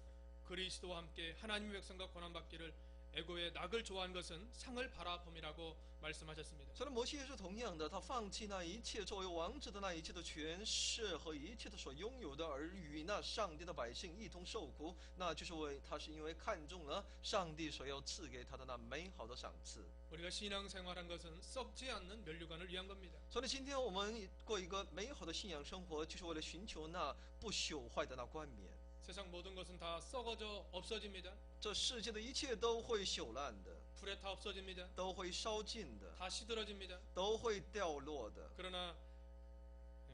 그리스도와 함께 하나님의 백성과 고난받기를 애고의 낙을 좋아한 것은 상을 바라봄이라고 말씀하셨습니다. 所以摩西也是同样的，他放弃那一切作为王子的那一切的权势和一切的所拥有的，而与那上帝的百姓一同受苦，那就是他是因为看中了上帝所要赐给他的那美好的赏赐。 우리가 신앙생활한 것은 썩지 않는 면류관을 위한 겁니다. 所以今天我们过一个美好的信仰生活，就是为了寻求那不朽坏的那冠冕。 세상 모든 것은 다 썩어져 없어집니다. 这世界的一切都会朽烂的， 불에 타 없어집니다. 都会烧尽的， 다 시들어집니다. 都会掉落的。 그러나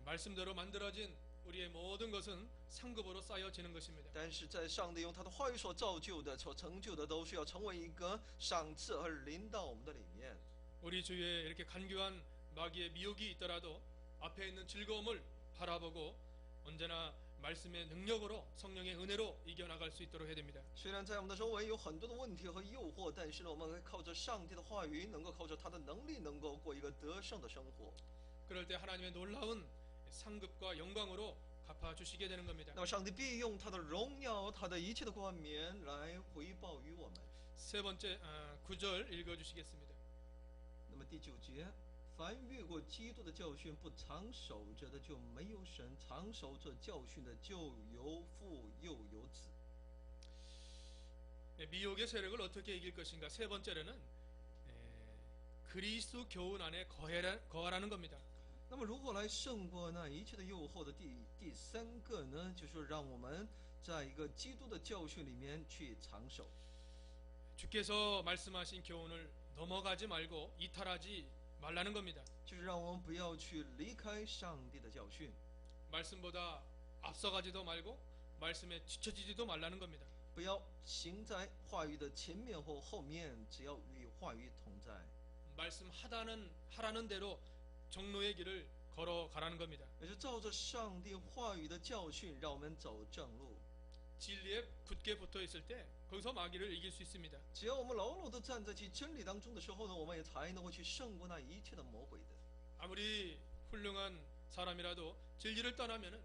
말씀대로 만들어진 우리의 모든 것은 상급으로 쌓여지는 것입니다. 但是在上帝用他的话语所造就的、所成就的，都是要成为一个赏赐而临到我们的里面。 우리 주위에 이렇게 간교한 마귀의 미혹이 있더라도 앞에 있는 즐거움을 바라보고 언제나 말씀의 능력으로 성령의 은혜로 이겨나갈 수 있도록 해야 됩니다. 虽然在我们的周围有很多的问题和诱惑，但是呢，我们会靠着上帝的话语，能够靠着他的能力，能够过一个得胜的生活。 그럴 때 하나님의 놀라운 상급과 영광으로 갚아주시게 되는 겁니다. 那么上帝必用他的荣耀、他的一切的冠冕来回报于我们。 세 번째 9절 읽어주시겠습니다. 那么第9节，凡越过基督的教训不常守着的，就没有神；常守着教训的，就有父又有子。 미혹의 세력을 어떻게 이길 것인가? 세 번째로는 그리스도 교훈 안에 거하라는 겁니다. 那么如何来胜过那一切的诱惑的第三个呢？就是让我们在一个基督的教训里面去长守。 주께서 말씀하신 교훈을 넘어가지 말고 이탈하지 말라는 겁니다. 就是让我们不要去离开上帝的教训， 말씀보다 앞서가지도 말고 말씀에 뒤처지지도 말라는 겁니다. 不要行在话语的前面或后面，只要与话语同在。 말씀하라는 대로 정로의 길을 걸어가라는 겁니다. 也是照着上帝话语的教训，让我们走正路。 진리에 굳게 붙어 있을 때 거기서 마귀를 이길 수 있습니다. 只要我们牢牢地站在其真理当中的时候呢，我们也才能够去胜过那一切的魔鬼的。 아무리 훌륭한 사람이라도 진리를 떠나면은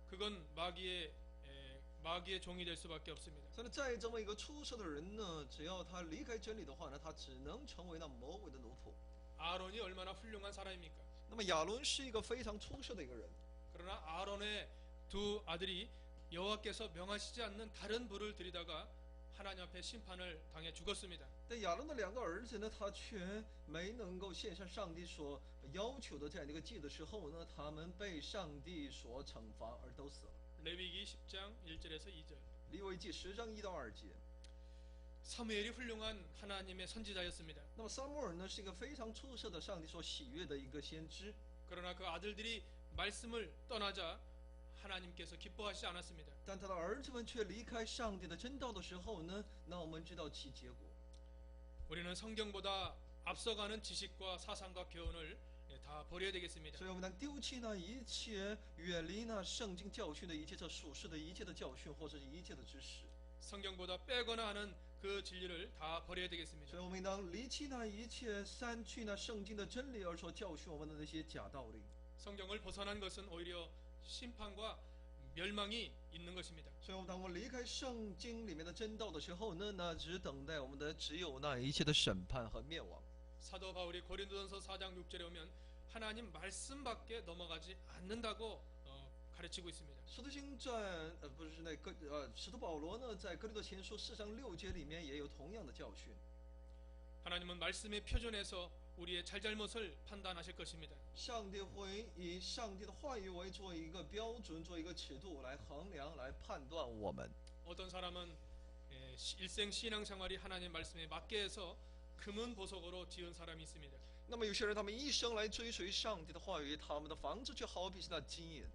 그건 마귀의 종이 될 수밖에 없습니다. 所以呢，再这么一个出色的人呢，只要他离开真理的话呢，他只能成为那魔鬼的奴仆。 아론이 얼마나 훌륭한 사람입니까? 那么亚伦是一个非常出色的一个人， 그러나 아론의 두 아들이 여호와께서 명하시지 않는 다른 불을 들이다가 하나님 앞에 심판을 당해 죽었습니다. 但亚伦的两个儿子呢，他却没能够献上上帝所要求的这样的一个祭的时候呢，他们被上帝所惩罚而都死了。 레위기 10장 1절에서 2절. 利未记10章1到2节。 사무엘이 훌륭한 하나님의 선지자였습니다. 那么撒母耳呢，是一个非常出色的上帝所喜悦的一个先知。 그러나 그 아들들이 말씀을 떠나자 하나님께서 기뻐하시지 않았습니다. 但他的儿子们却离开上帝的真道的时候呢，那我们知道其结果。 우리는 성경보다 앞서가는 지식과 사상과 교훈을 다 버려야 되겠습니다. 所以我们当丢弃那一切，远离那圣经教训的一切这属世的一切的教训，或者是一切的知识。 성경보다 빼거나 하는 그 진리를 다 버려야 되겠습니다. 所以我们应当离弃那一切，删去那圣经的真理而所教训我们的那些假道理。 성경을 벗어난 것은 오히려 심판과 멸망이 있는 것입니다. 所以当我们离开圣经里面的真道的时候呢，那只等待我们的只有那一切的审判和灭亡。 사도 바울이 고린도전서 4장 6절에 오면 하나님 말씀밖에 넘어가지 않는다고 가르치고 있습니다. 使徒行传不是那个使徒保罗呢，在哥林多前书4章6节里面也有同样的教训。 하나님은 말씀의 표준에서 우리의 잘잘못을 판단하실 것입니다. 上帝会以上帝的话语为做一个标准，做一个尺度来衡量、来判断我们。 어떤 사람은 일생 신앙생활이 하나님 말씀에 맞게 해서 금은 보석으로 지은 사람이 있습니다. 那么有些人，他们一生来追随上帝的话语，他们的房子就好比是那金银。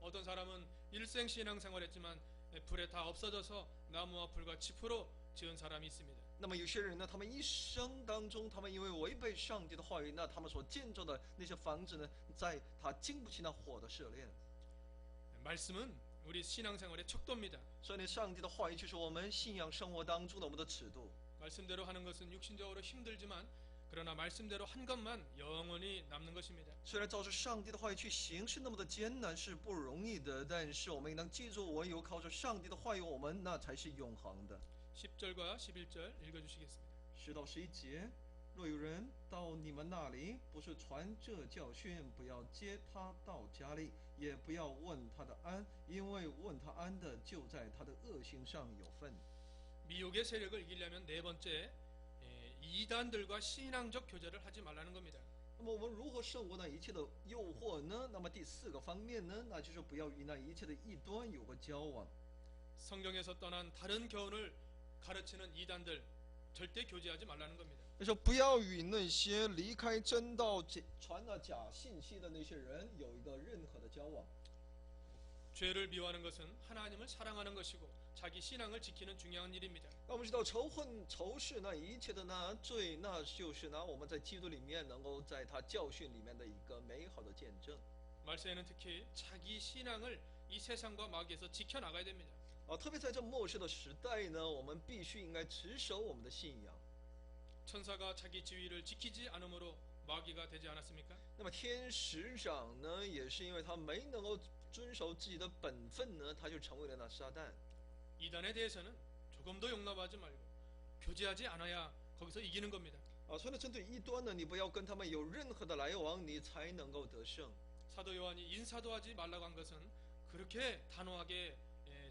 어떤 사람은 일생 신앙생활했지만 불에 다 없어져서 나무와 불과 짚으로 지은 사람이 있습니다. 那么有些人呢，他们一生当中，他们因为违背上帝的话语，那他们所建造的那些房子呢，在他经不起那火的试炼。 말씀은 우리 신앙생활의 척도입니다. 所以呢，上帝的话语就是我们信仰生活当中的我们的尺度。 말씀대로 하는 것은 육신적으로 힘들지만 그러나 말씀대로 한 것만 영원히 남는 것입니다. 虽然照着上帝的话语去行是那么的艰难，是不容易的，但是我们应当记住，唯有靠着上帝的话语，我们那才是永恒的。 10절과 11절 읽어주시겠습니다. 10到11节，若有人到你们那里，不是传这教训，不要接他到家里，也不要问他的安，因为问他安的，就在他的恶行上有份。 미혹의 세력을 이기려면 네 번째 이단들과 신앙적 교제를 하지 말라는 겁니다. 那么我们如何胜过那一切的诱惑呢？那么第4个方面呢，那就是不要与那一切的异端有个交往。 성경에서 떠난 다른 교훈을 가르치는 이단들 절대 교제하지 말라는 겁니다. 就说不要与那些离开真道、传了假信息的那些人有一个任何的交往。 죄를 미워하는 것은 하나님을 사랑하는 것이고 자기 신앙을 지키는 중요한 일입니다. 那我们知道仇恨、仇视那一切的那罪，那就是拿我们在基督里面能够在他教训里面的一个美好的见证。 말세에는 특히 자기 신앙을 이 세상과 마귀에서 지켜나가야 됩니다. 特别在这末世的时代呢，我们必须应该持守我们的信仰。 천사가 자기 지위를 지키지 않으므로 마귀가 되지 않았습니까? 那么天使长呢，也是因为他没能够遵守自己的本分呢，他就成为了那撒旦。 이단에 대해서는 조금도 용납하지 말고 교제하지 않아야 거기서 이기는 겁니다. 所以呢，针对异端呢，你不要跟他们有任何的来往，你才能够得胜。 사도 요한이 인사도 하지 말라고 한 것은 그렇게 단호하게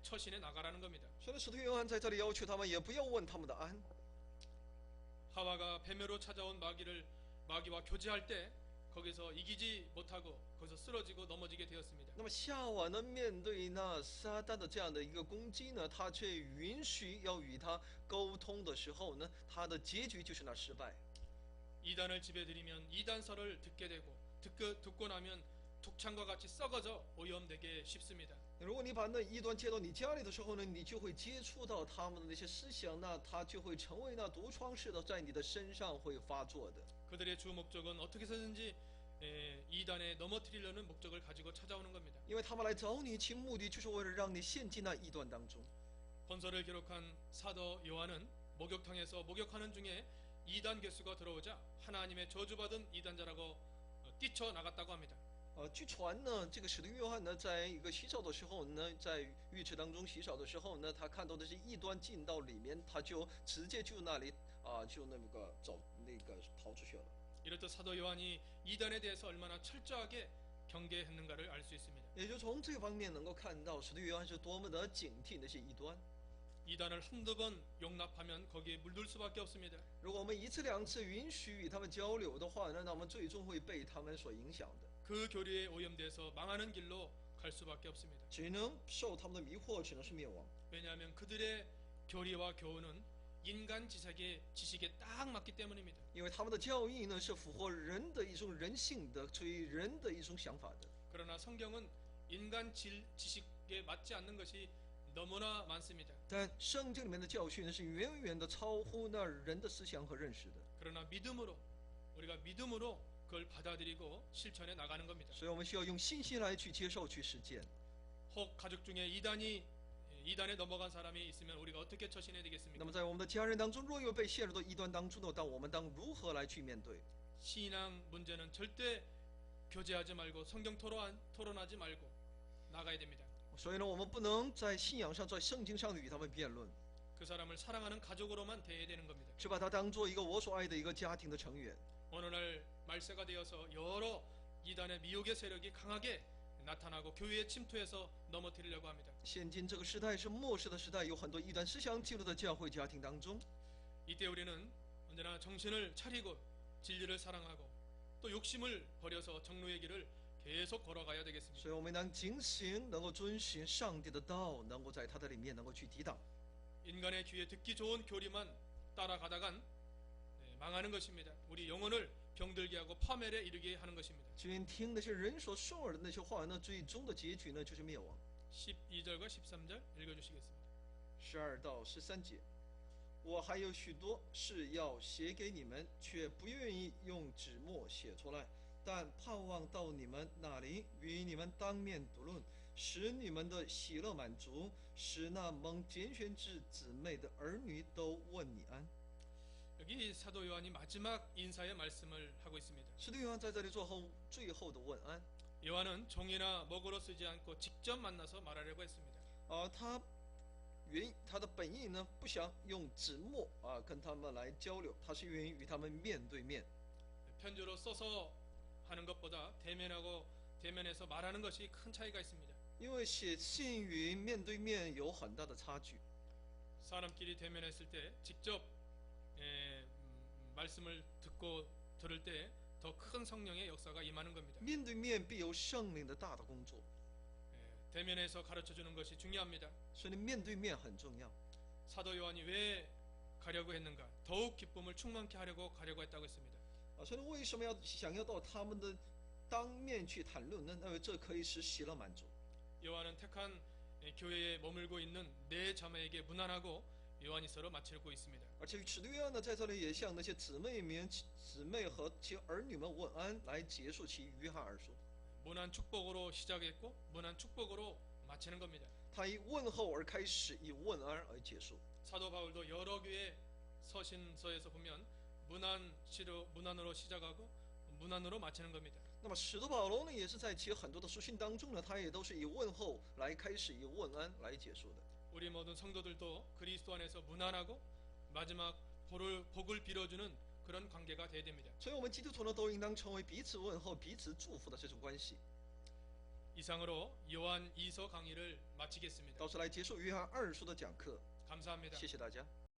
처신해 나가라는 겁니다. 所以呢，使徒约翰在这里要求他们，也不要问他们的安。 하와가 뱀으로 찾아온 마귀와 교제할 때 거기서 이기지 못하고 거기서 쓰러지고 넘어지게 되었습니다. 那么夏娃呢，面对那撒旦的这样的一个攻击呢，他却允许要与他沟通的时候呢，他的结局就是那失败。 이단을 집에 들이면 이단설을 듣게 되고 듣고 나면 독창과 같이 썩어져 오염되게 쉽습니다. 如果你把那异端接到你家里的时候呢，你就会接触到他们的那些思想，那他就会成为那毒疮似的，在你的身上会发作的。 그들의 주 목적은 어떻게 해서든지 이단에 넘어뜨리려는 목적을 가지고 찾아오는 겁니다. 因为他们来找你，其目的就是为了让你陷进那异端当中。 본서를 기록한 사도 요한은 목욕탕에서 목욕하는 중에 이단 괴수가 들어오자 하나님의 저주받은 이단자라고 뛰쳐나갔다고 합니다. 据传呢，这个使徒约翰呢，在一个洗澡的时候呢，在浴池当中洗澡的时候呢，他看到的是异端进到里面，他就直接就那里就那个逃出去了。 이렇듯 사도 요한이 이단에 대해서 얼마나 철저하게 경계했는가를 알 수 있습니다. 也就从这个方面能够看到，使徒约翰是多么的警惕那些异端。 이단을 한두 번 용납하면 거기에 물들 수밖에 없습니다. 如果我们一次两次允许与他们交流的话呢，那我们最终会被他们所影响的， 그 교리에 오염돼서 망하는 길로 갈 수밖에 없습니다. 只能受他们的迷惑，只能是灭亡。 왜냐하면 그들의 교리와 교훈은 인간 지식에 딱 맞기 때문입니다. 因为他们的教义呢是符合人的一种人性的，出于人的一种想法的。 그러나 성경은 인간 지식에 맞지 않는 것이 너무나 많습니다. 但圣经里面的教训呢，是远远的超乎那人的思想和认识的。 그러나 우리가 믿음으로 그걸 받아들이고 실천해 나가는 겁니다. 所以我们需要用信心来去接受、去实践。 혹 가족 중에 이단에 넘어간 사람이 있으면 우리가 어떻게 처신해야 那 되겠습니까? 么在我们的家人当中，若有被陷入到异端当中的，我们当如何来去面对？ 신앙 문제는 절대 교제하지 말고 성경 토론하지 말고 나가야 됩니다. 所以呢，我们不能在信仰上、在圣经上与他们辩论， 그 사람을 사랑하는 가족으로만 대해야 되는 겁니다. 只把他当做一个我所爱的一个家庭的成员。 어느 날 말세가 되어서 여러 이단의 미혹의 세력이 강하게 나타나고 교회에 침투해서 넘어뜨리려고 합니다. 现今这个时代是末世的时代，有很多异端思想进入到教会家庭当中。 이때 우리는 언제나 정신을 차리고 진리를 사랑하고 또 욕심을 버려서 정로의 길을 계속 걸어가야 되겠습니다. 所以我们能警醒，能够遵循上帝的道，能够在他的里面能够去抵挡。 인간의 귀에 듣기 좋은 교리만 따라가다간 망하는 것입니다. 우리 영혼을 병들게 하고 파멸에 이르게 하는 것입니다. 均听那些人所顺耳的那些话呢，最终的结局呢就是灭亡。 12절과 13절 읽어주시겠습니다. 12到13节，我还有许多事要写给你们，却不愿意用纸墨写出来，但盼望到你们那里，与你们当面读论，使你们的喜乐满足，使那蒙拣选之姊妹的儿女都问你安。 여기 사도 요한이 마지막 인사의 말씀을 하고 있습니다. 使徒约翰在这里做后最后的问安。 요한은 종이나 먹으로 쓰지 않고 직접 만나서 말하려고 했습니다. 他的本意呢，不想用纸墨跟他们来交流，他是愿意与他们面对面。 편지로 써서 하는 것보다 대면해서 말하는 것이 큰 차이가 있습니다. 因为写信与面对面有很大的差距。 사람끼리 대면했을 때 직접 말씀을 듣고 들을 때 더 큰 성령의 역사가 임하는 겁니다. 面对面必有圣灵的大的工作， 대면해서 가르쳐 주는 것이 중요합니다. 所以面对面很重要。 사도 요한이 왜 가려고 했는가? 더욱 기쁨을 충만케 하려고 가려고 했다고 했습니다. 所以为什么想要到他们的当面去谈论呢？因为这可以使喜乐满足。 요한은 택한 교회에 머물고 있는 네 자매에게 문안하고 요한이서로 마치고 있습니다. 而且使徒约翰呢，在这里也向那些姊妹和其儿女们问安，来结束其约翰而书。 문안 축복으로 시작했고 문안 축복으로 마치는 겁니다. 他以问候而开始，以问安而结束。 사도 바울도 여러 교회 서신서에서 보면 문안으로 시작하고 문안으로 마치는 겁니다. 那么使徒保罗呢，也是在其很多的书信当中呢，他也都是以问候来开始，以问安来结束的。 우리 모든 성도들도 그리스도 안에서 문안하고 마지막 복을 빌어주는 그런 관계가 돼야 됩니다. 所以，我们基督徒呢，都应当成为彼此问候、彼此祝福的这种关系。 이상으로 요한 2서 강의를 마치겠습니다. 到此来结束约翰二书的讲课， 감사합니다. 谢谢大家。